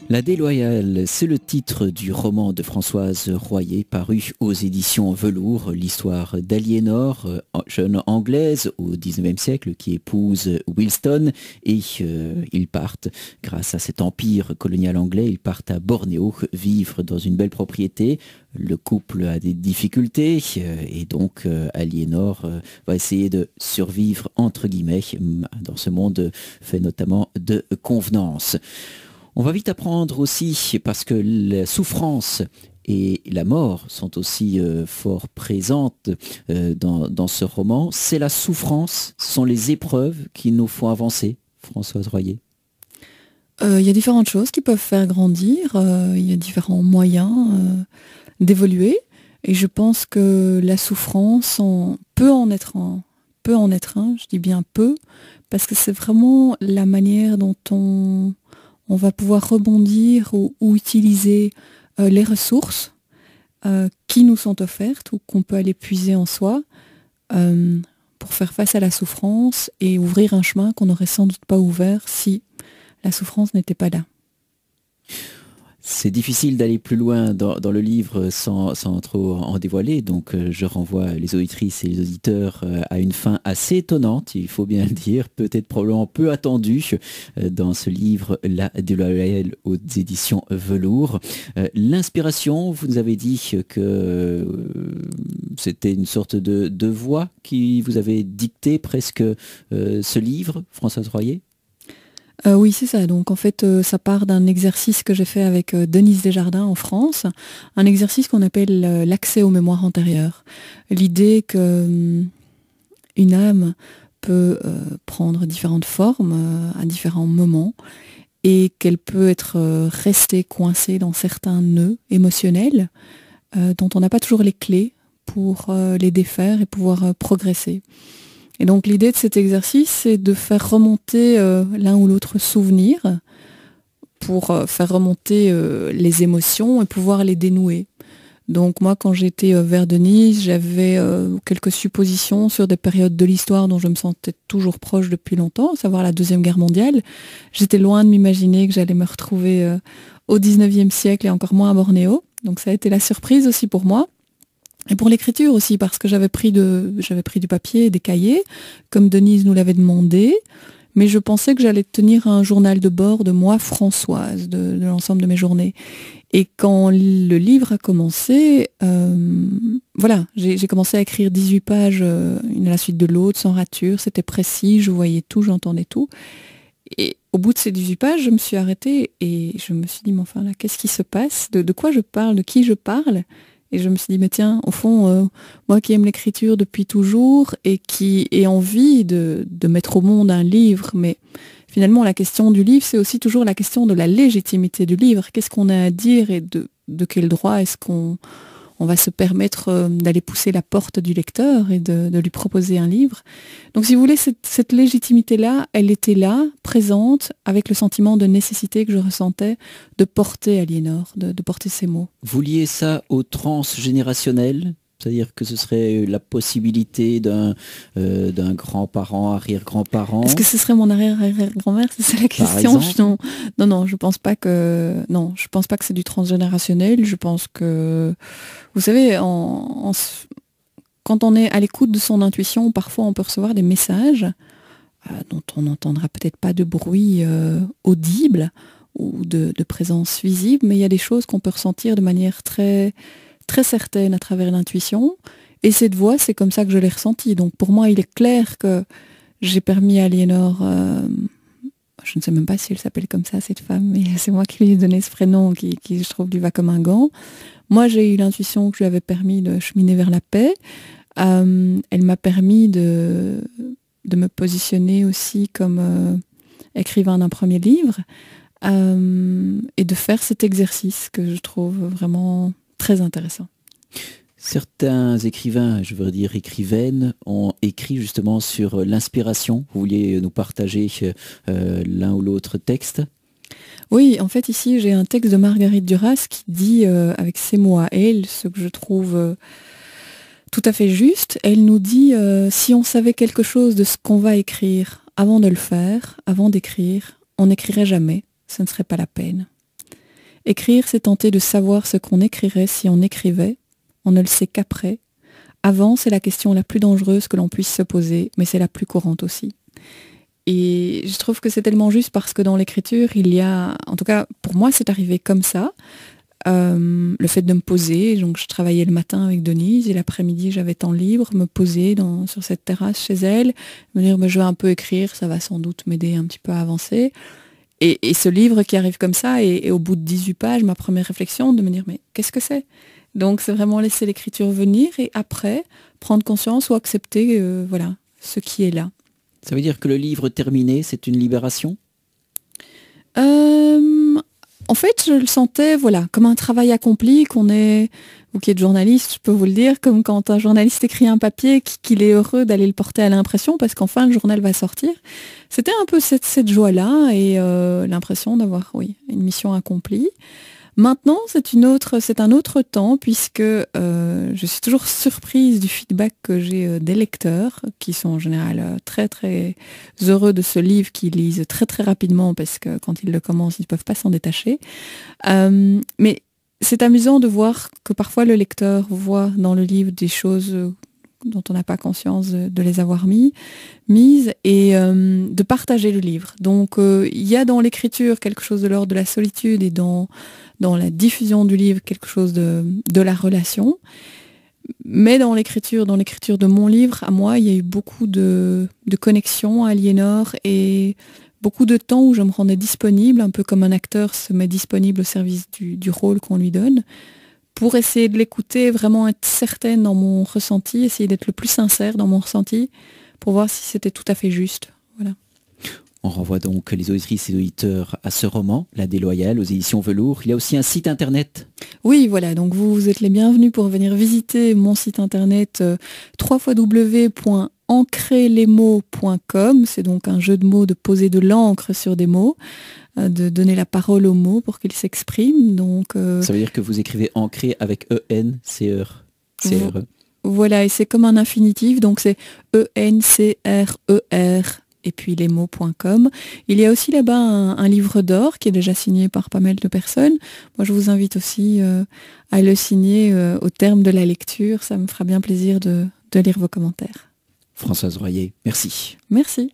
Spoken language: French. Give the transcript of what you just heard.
La déloyale, c'est le titre du roman de Françoise Royer paru aux éditions Velours, l'histoire d'Aliénor, jeune anglaise au XIXe siècle qui épouse Wilston et ils partent, grâce à cet empire colonial anglais, ils partent à Bornéo vivre dans une belle propriété. Le couple a des difficultés et donc Aliénor va essayer de survivre entre guillemets dans ce monde fait notamment de convenances. On va vite apprendre aussi, parce que la souffrance et la mort sont aussi fort présentes dans ce roman. C'est la souffrance, ce sont les épreuves qui nous font avancer, Françoise Royer. Il y a différentes choses qui peuvent faire grandir, il y a différents moyens d'évoluer, et je pense que la souffrance peut en être un, je dis bien peu, parce que c'est vraiment la manière dont on va pouvoir rebondir ou utiliser les ressources qui nous sont offertes ou qu'on peut aller puiser en soi pour faire face à la souffrance et ouvrir un chemin qu'on n'aurait sans doute pas ouvert si la souffrance n'était pas là. C'est difficile d'aller plus loin dans le livre sans trop en dévoiler, donc je renvoie les auditrices et les auditeurs à une fin assez étonnante, il faut bien le dire, peut-être probablement peu attendue dans ce livre La Déloyale aux éditions Velours. L'inspiration, vous nous avez dit que c'était une sorte de voix qui vous avait dicté presque ce livre, Françoise Royer. Oui, c'est ça. Donc en fait, ça part d'un exercice que j'ai fait avec Denise Desjardins en France, un exercice qu'on appelle l'accès aux mémoires antérieures. L'idée que une âme peut prendre différentes formes à différents moments et qu'elle peut être restée coincée dans certains nœuds émotionnels dont on n'a pas toujours les clés pour les défaire et pouvoir progresser. Et donc l'idée de cet exercice, c'est de faire remonter l'un ou l'autre souvenir pour faire remonter les émotions et pouvoir les dénouer. Donc moi, quand j'étais vers Denise, j'avais quelques suppositions sur des périodes de l'histoire dont je me sentais toujours proche depuis longtemps, à savoir la Deuxième Guerre mondiale. J'étais loin de m'imaginer que j'allais me retrouver au XIXe siècle et encore moins à Bornéo. Donc ça a été la surprise aussi pour moi. Et pour l'écriture aussi, parce que j'avais pris du papier et des cahiers, comme Denise nous l'avait demandé, mais je pensais que j'allais tenir un journal de bord de moi, Françoise, de l'ensemble de mes journées. Et quand le livre a commencé, voilà, j'ai commencé à écrire 18 pages, une à la suite de l'autre, sans rature, c'était précis, je voyais tout, j'entendais tout. Et au bout de ces 18 pages, je me suis arrêtée et je me suis dit, mais enfin là, qu'est-ce qui se passe? De quoi je parle? De qui je parle? Et je me suis dit, mais tiens, au fond, moi qui aime l'écriture depuis toujours et qui ai envie de mettre au monde un livre, mais finalement la question du livre, c'est aussi toujours la question de la légitimité du livre. Qu'est-ce qu'on a à dire et de quel droit est-ce qu'on va se permettre d'aller pousser la porte du lecteur et de lui proposer un livre. Donc si vous voulez, cette légitimité-là, elle était là, présente, avec le sentiment de nécessité que je ressentais de porter Aliénor, de porter ces mots. Vous liez ça au transgénérationnel ? C'est-à-dire que ce serait la possibilité d'un grand-parent, arrière-grand-parent. Est-ce que ce serait mon arrière-arrière-grand-mère? C'est ça la question. Non, je pense pas que c'est du transgénérationnel. Je pense que, vous savez, quand on est à l'écoute de son intuition, parfois on peut recevoir des messages dont on n'entendra peut-être pas de bruit audible ou de présence visible, mais il y a des choses qu'on peut ressentir de manière très très certaine à travers l'intuition, et cette voix, c'est comme ça que je l'ai ressentie. Donc pour moi, il est clair que j'ai permis à Aliénor, je ne sais même pas si elle s'appelle comme ça, cette femme, mais c'est moi qui lui ai donné ce prénom qui je trouve, lui va comme un gant. Moi, j'ai eu l'intuition que je lui avais permis de cheminer vers la paix. Elle m'a permis de me positionner aussi comme écrivain d'un premier livre, et de faire cet exercice que je trouve vraiment très intéressant. Certains écrivains, je veux dire écrivaines, ont écrit justement sur l'inspiration. Vous vouliez nous partager l'un ou l'autre texte? Oui, en fait ici j'ai un texte de Marguerite Duras qui dit avec ses mots à elle, ce que je trouve tout à fait juste. Elle nous dit si on savait quelque chose de ce qu'on va écrire avant de le faire, avant d'écrire, on n'écrirait jamais. ce ne serait pas la peine. Écrire, c'est tenter de savoir ce qu'on écrirait si on écrivait. On ne le sait qu'après. Avant, c'est la question la plus dangereuse que l'on puisse se poser, mais c'est la plus courante aussi. Et je trouve que c'est tellement juste parce que dans l'écriture, il y a, en tout cas pour moi, c'est arrivé comme ça. Le fait de me poser, donc je travaillais le matin avec Denise et l'après-midi j'avais temps libre, me poser sur cette terrasse chez elle, me dire je vais un peu écrire, ça va sans doute m'aider un petit peu à avancer. Et ce livre qui arrive comme ça, et au bout de 18 pages, ma première réflexion de me dire mais qu'est-ce que c'est? Donc c'est vraiment laisser l'écriture venir et après prendre conscience ou accepter voilà, ce qui est là. Ça veut dire que le livre terminé, c'est une libération? En fait, je le sentais voilà, comme un travail accompli, vous qui êtes journaliste, je peux vous le dire, comme quand un journaliste écrit un papier, qu'il est heureux d'aller le porter à l'impression parce qu'enfin le journal va sortir. C'était un peu cette joie-là et l'impression d'avoir une mission accomplie. Maintenant, c'est un autre temps puisque je suis toujours surprise du feedback que j'ai des lecteurs qui sont en général très très heureux de ce livre, qu'ils lisent très très rapidement parce que quand ils le commencent, ils ne peuvent pas s'en détacher. Mais c'est amusant de voir que parfois le lecteur voit dans le livre des choses dont on n'a pas conscience de les avoir mises et de partager le livre. Donc il y a dans l'écriture quelque chose de l'ordre de la solitude et dans la diffusion du livre quelque chose de la relation. Mais dans l'écriture de mon livre, à moi, il y a eu beaucoup de connexions à Aliénor et beaucoup de temps où je me rendais disponible, un peu comme un acteur se met disponible au service du rôle qu'on lui donne, pour essayer de l'écouter, vraiment être certaine dans mon ressenti, essayer d'être le plus sincère dans mon ressenti, pour voir si c'était tout à fait juste. Voilà. On renvoie donc les auditrices et auditeurs à ce roman, La Déloyale, aux éditions Velours. Il y a aussi un site internet. Oui, voilà, donc vous êtes les bienvenus pour venir visiter mon site internet www.ancrerlesmots.com. C'est donc un jeu de mots de poser de l'encre sur des mots, de donner la parole aux mots pour qu'ils s'expriment. Donc, ça veut dire que vous écrivez ancré avec E-N-C-R. C-R-E. Voilà, et c'est comme un infinitif, donc c'est E-N-C-R-E-R et puis lesmots.com. Il y a aussi là-bas un livre d'or qui est déjà signé par pas mal de personnes. Moi, je vous invite aussi à le signer au terme de la lecture. Ça me fera bien plaisir de lire vos commentaires. Françoise Royer, merci. Merci.